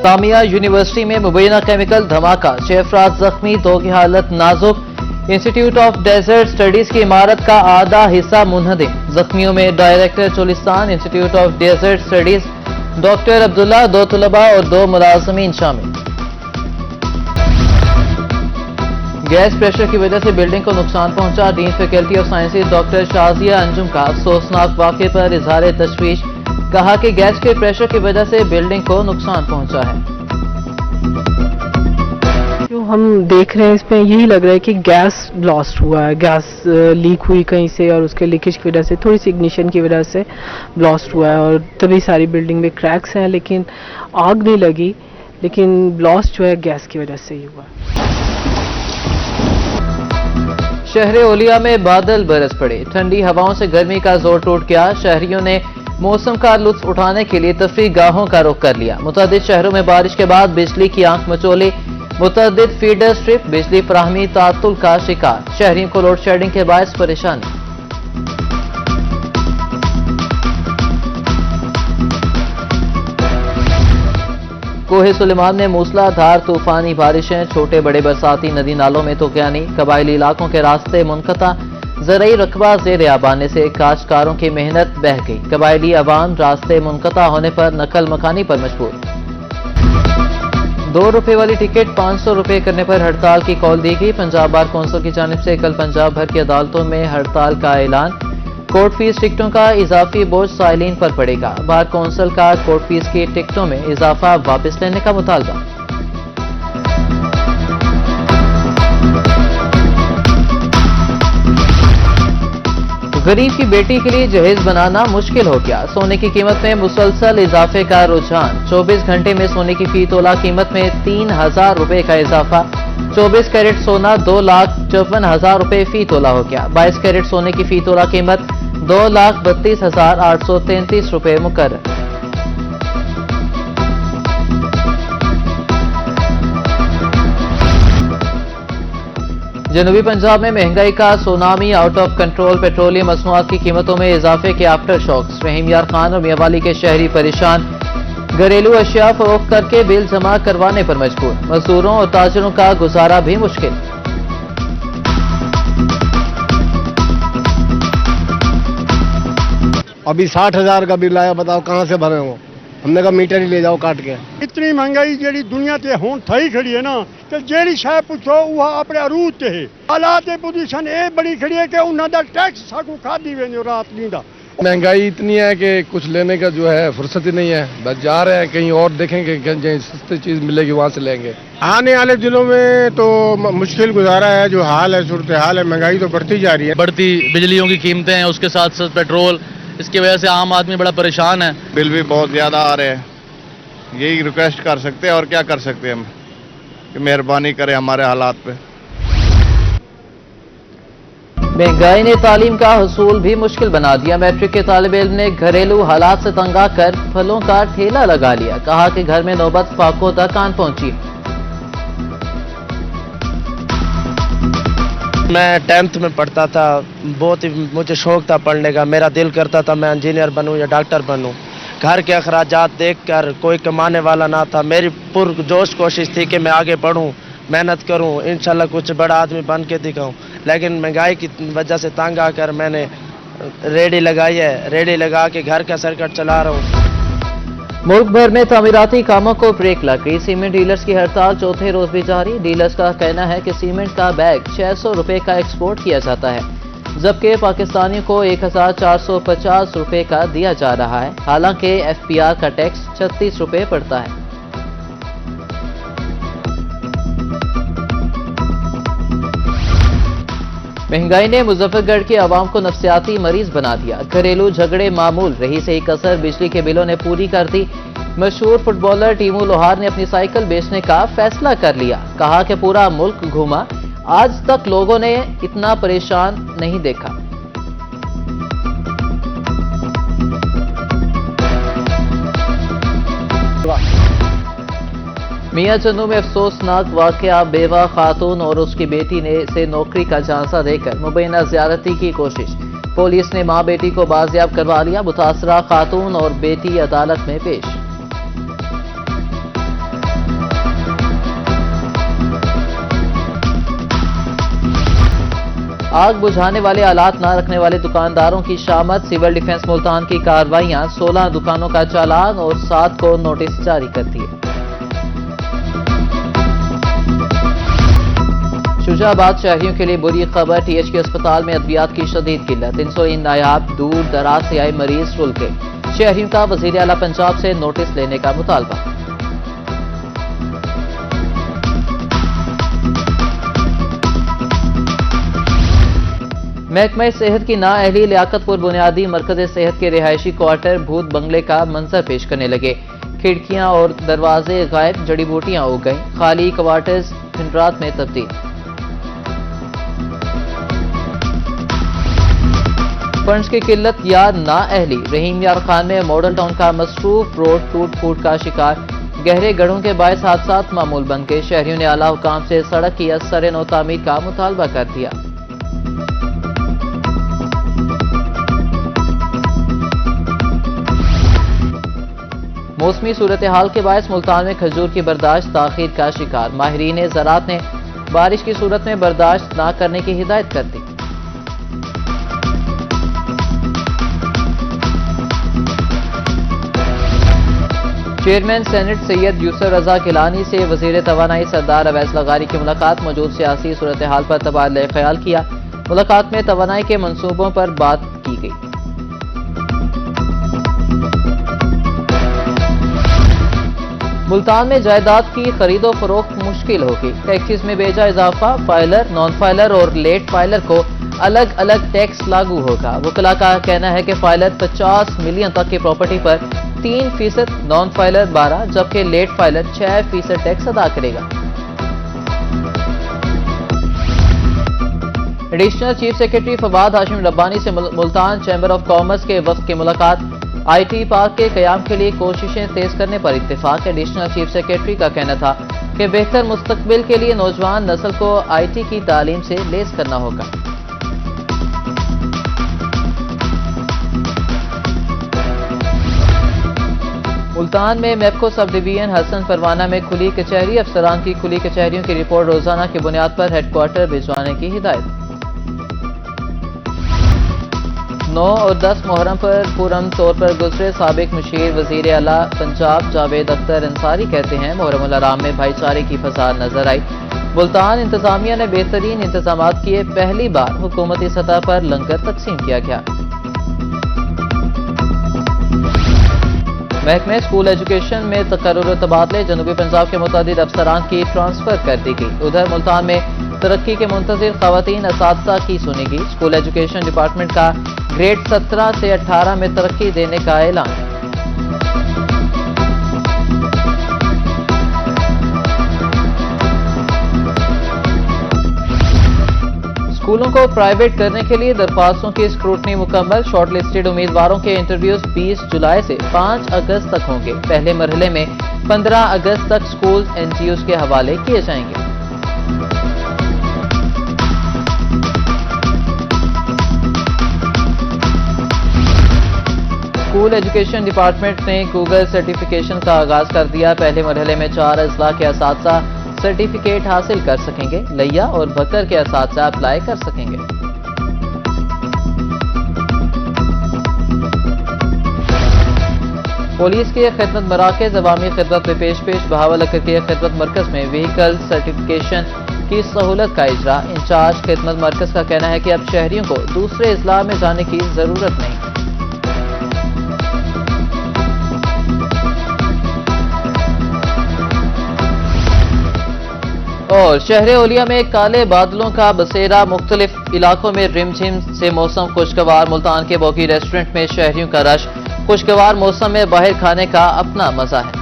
Tamia university में मुबैना chemical धमाका, 6 अफराद जख्मी, 2 की हालत नाजुक। इंस्टीट्यूट ऑफ डेजर्ट स्टडीज की इमारत का आधा हिस्सा मुनहदिम। जख्मियों में director Cholistan Institute of Desert Studies doctor Abdullah, 2 तलबा और 2 मुलाजमीन शामिल। गैस प्रेशर की वजह से बिल्डिंग को नुकसान पहुंचा। Dean faculty of sciences doctor Shazia Anjum का अफसोसनाक वाक़े पर इजहार तशवीश, कहा कि गैस के प्रेशर की वजह से बिल्डिंग को नुकसान पहुंचा है। जो हम देख रहे हैं इसमें यही लग रहा है कि गैस ब्लास्ट हुआ है, गैस लीक हुई कहीं से और उसके लीकेज की वजह से, थोड़ी सी इग्निशन की वजह से ब्लास्ट हुआ है और तभी सारी बिल्डिंग में क्रैक्स हैं, लेकिन आग नहीं लगी, लेकिन ब्लास्ट जो है गैस की वजह से ही हुआ है। शहर ओलिया में बादल बरस पड़े, ठंडी हवाओं से गर्मी का जोर टूट गया। शहरियों ने मौसम का लुत्फ उठाने के लिए तफरीह गाहों का रुख कर लिया। मुतअद्दिद शहरों में बारिश के बाद बिजली की आंख मचोली, मुतअद्दिद फीडर स्ट्रिप बिजली फराहमी तातुल का शिकार। शहरियों को लोड शेडिंग के बायस परेशानी। कोहे सुलेमान में मूसलाधार तूफानी बारिशें, छोटे बड़े बरसाती नदी नालों में तूफ़ानी। कबायली इलाकों के रास्ते मुनक़ता, ज़रई रकबा ज़ेर आब आने से काश्तकारों की मेहनत बह गई। कबायली अवाम रास्ते मुनक़ता होने पर नकल मकानी पर मजबूर। 2 रुपए वाली टिकट 500 रुपए करने पर हड़ताल की कॉल दी गई। पंजाब बार कौंसिल की जानिब से कल पंजाब भर की अदालतों में हड़ताल का ऐलान। कोर्ट फीस टिकटों का इजाफी बोझ साइलिन पर पड़ेगा। बार कौंसिल का कोर्ट फीस की टिकटों में इजाफा वापस लेने का मुतालबा। गरीब की बेटी के लिए जहेज बनाना मुश्किल हो गया। सोने की कीमत में मुसलसल इजाफे का रुझान। 24 घंटे में सोने की फी तोला कीमत में 3000 रुपए का इजाफा। 24 कैरेट सोना 2,54,000 रुपए फी तोला हो गया। 22 कैरेट सोने की फी तोला कीमत 2,32,833 रुपए मुकर्रर। जनूबी पंजाब में महंगाई का tsunami, out of control. Petroleum मसनूआत की कीमतों में इजाफे के आफ्टर शॉक्स। रहीम यार खान और मियांवाली के शहरी परेशान। घरेलू अशिया फरोख्त करके बिल जमा करवाने पर मजबूर। मजदूरों और ताजरों का गुजारा भी मुश्किल। अभी 60,000 का बिल आया, बताओ कहाँ से भरे हो। हमने कहा मीटर ही ले जाओ काट के। इतनी महंगाई जी दुनिया से हुण थई खड़ी है ना, तो जी शह पुछो वह अपने अरूज से है। हालात पोजीशन ये बड़ी खड़ी है कि उन्होंने टैक्स साकू खादी वेंदो रात नींदा। महंगाई इतनी है कि कुछ लेने का जो है फुर्सत ही नहीं है। बस जा रहे हैं कहीं और, देखेंगे कहीं सस्ती चीज मिलेगी वहां से लेंगे। आने वाले दिनों में तो मुश्किल गुजारा है, जो हाल है, सूरत हाल है, महंगाई तो बढ़ती जा रही है। बढ़ती बिजलियों की कीमतें हैं, उसके साथ साथ पेट्रोल, इसकी वजह से आम आदमी बड़ा परेशान है। बिल भी बहुत ज़्यादा आ रहे हैं। यही रिक्वेस्ट कर सकते हैं और क्या कर सकते हैं हम, कि मेहरबानी करें हमारे हालात पे। महंगाई ने तालीम का हसूल भी मुश्किल बना दिया। मैट्रिक के तालिब इल्म ने घरेलू हालात से तंग आकर फलों का ठेला लगा लिया। कहा कि घर में नौबत फाकों तक आन पहुंची। मैं 10th में पढ़ता था, बहुत ही मुझे शौक था पढ़ने का। मेरा दिल करता था मैं इंजीनियर बनूं या डॉक्टर बनूं। घर के अखराजात देखकर कोई कमाने वाला ना था। मेरी पुरजोश कोशिश थी कि मैं आगे बढ़ूं, मेहनत करूं, इंशाल्लाह कुछ बड़ा आदमी बन के दिखाऊं। लेकिन महंगाई की वजह से तंग आकर मैंने रेडी लगाई है। रेडी लगा के घर का सर्कट चला रहा हूँ। मुल्क भर में तामीराती कामों को ब्रेक लग गई। सीमेंट डीलर्स की हड़ताल चौथे रोज भी जारी। डीलर्स का कहना है कि सीमेंट का बैग 600 रुपए का एक्सपोर्ट किया जाता है, जबकि पाकिस्तानियों को 1450 रुपए का दिया जा रहा है। हालांकि FPR का टैक्स 36 रुपए पड़ता है। महंगाई ने मुजफ्फरगढ़ के अवाम को नफ्सियाती मरीज बना दिया। घरेलू झगड़े मामूल, रही से ही कसर बिजली के बिलों ने पूरी कर दी। मशहूर फुटबॉलर टीमू लोहार ने अपनी साइकिल बेचने का फैसला कर लिया। कहा कि पूरा मुल्क घूमा, आज तक लोगों ने इतना परेशान नहीं देखा। मियां चन्नू में अफसोसनाक वाकया। बेवा खातून और उसकी बेटी ने से नौकरी का झांसा देकर मुबैना ज़्यादती की कोशिश। पुलिस ने मां बेटी को बाजियाब करवा लिया। मुतासरा खातून और बेटी अदालत में पेश। آگ بجھانے والے آلات نہ رکھنے والے دکانداروں کی شامت، سول ڈیفنس ملتان کی کارروائیاں، 16 دکانوں کا چالان اور 7 کو نوٹس جاری کر دیے۔ شجاع آباد شہریوں کے لیے بری خبر، ٹی ایچ کے اسپتال میں ادویات کی شدید قلت، انسولین نایاب، دور دراز سے آئے مریض رل گئے، شہریوں کا وزیر اعلیٰ پنجاب سے نوٹس لینے کا مطالبہ۔ محکمہ صحت کی نااہلی، لیاقت پور بنیادی مرکز صحت کے رہائشی کوارٹر بھوت بنگلے کا منظر پیش کرنے لگے، کھڑکیاں اور دروازے غائب، جڑی بوٹیاں اگ گئیں، خالی کوارٹرز کھنڈرات میں تبدیل۔ فنڈز کی قلت یا نااہلی، رحیم یار خان میں ماڈل ٹاؤن کا مصروف روڈ ٹوٹ پھوٹ کا شکار، گہرے گڑھوں کے باعث حادثات معمول بن گئے، شہریوں نے اعلیٰ حکام سے سڑک کی ازسر نو تعمیر کا مطالبہ کر دیا۔ موسمی صورتحال کے باعث ملتان میں کھجور کی برداشت تاخیر کا شکار، ماہرین زراعت نے بارش کی صورت میں برداشت نہ کرنے کی ہدایت کر دی۔ چیئرمین سینٹ سید یوسف رضا گیلانی سے وزیر توانائی سردار اویس لغاری کی ملاقات، موجود سیاسی صورتحال پر تبادلہ خیال کیا، ملاقات میں توانائی کے منصوبوں پر بات کی گئی۔ ملتان میں جائیداد کی خرید و فروخت مشکل ہوگی، ٹیکسز میں بیجا اضافہ، فائلر، نان فائلر اور لیٹ فائلر کو الگ الگ ٹیکس لاگو ہوگا۔ وکلاء کا کہنا ہے کہ فائلر 50 ملین تک کی پراپرٹی پر 3%، نان فائلر 12%، جبکہ لیٹ فائلر 6% ٹیکس ادا کرے گا۔ ایڈیشنل چیف سیکرٹری فواد ہاشم ربانی سے ملتان چیمبر آف کامرس کے وفد کی ملاقات، آئی ٹی پارک کے قیام کے لیے کوششیں تیز کرنے پر اتفاق۔ ایڈیشنل چیف سیکرٹری کا کہنا تھا کہ بہتر مستقبل کے لیے نوجوان نسل کو آئی ٹی کی تعلیم سے لیس کرنا ہوگا۔ ملتان میں میپکو سب ڈویژن حسن پروانہ میں کھلی کچہری، افسران کی کھلی کچہریوں کی رپورٹ روزانہ کی بنیاد پر ہیڈ کوارٹر بھجوانے کی ہدایت۔ 9 اور 10 محرم پر پورم طور پر گزرے، سابق مشیر وزیر اعلیٰ پنجاب جاوید اختر انصاری کہتے ہیں محرم الحرام میں بھائی چارے کی فضا نظر آئی، ملتان انتظامیہ نے بہترین انتظامات کیے، پہلی بار حکومتی سطح پر لنگر تقسیم کیا گیا۔ محکمہ اسکول ایجوکیشن میں تقرر و تبادلے، جنوبی پنجاب کے متعدد افسران کی ٹرانسفر کر دی گئی، ادھر ملتان میں ترقی کے منتظر خواتین اساتذہ کی سنی گئی، اسکول ایجوکیشن ڈپارٹمنٹ کا گریڈ 17 سے 18 میں ترقی دینے کا اعلان۔ اسکولوں کو پرائیویٹ کرنے کے لیے درخواستوں کی اسکروٹنی مکمل، شارٹ لسٹڈ امیدواروں کے انٹرویوز 20 جولائی سے 5 اگست تک ہوں گے، پہلے مرحلے میں 15 اگست تک اسکول این جی اوز کے حوالے کیے جائیں گے۔ اسکول ایجوکیشن ڈپارٹمنٹ نے گوگل سرٹیفکیشن کا آغاز کر دیا، پہلے مرحلے میں 4 اضلاع کے اساتذہ سرٹیفکیٹ حاصل کر سکیں گے، لیا اور بکر کے اساتذہ اپلائی کر سکیں گے۔ پولیس کے خدمت مراکز عوامی خدمت میں پیش بہاول کے خدمت مرکز میں وہیکل سرٹیفکیشن کی سہولت کا اجرا، انچارج خدمت مرکز کا کہنا ہے کہ اب شہریوں کو دوسرے اضلاع میں جانے کی ضرورت نہیں۔ اور شہر اولیا میں کالے بادلوں کا بسیرا، مختلف علاقوں میں رم جھم سے موسم خوشگوار، ملتان کے بوگی ریسٹورنٹ میں شہریوں کا رش، خوشگوار موسم میں باہر کھانے کا اپنا مزہ ہے۔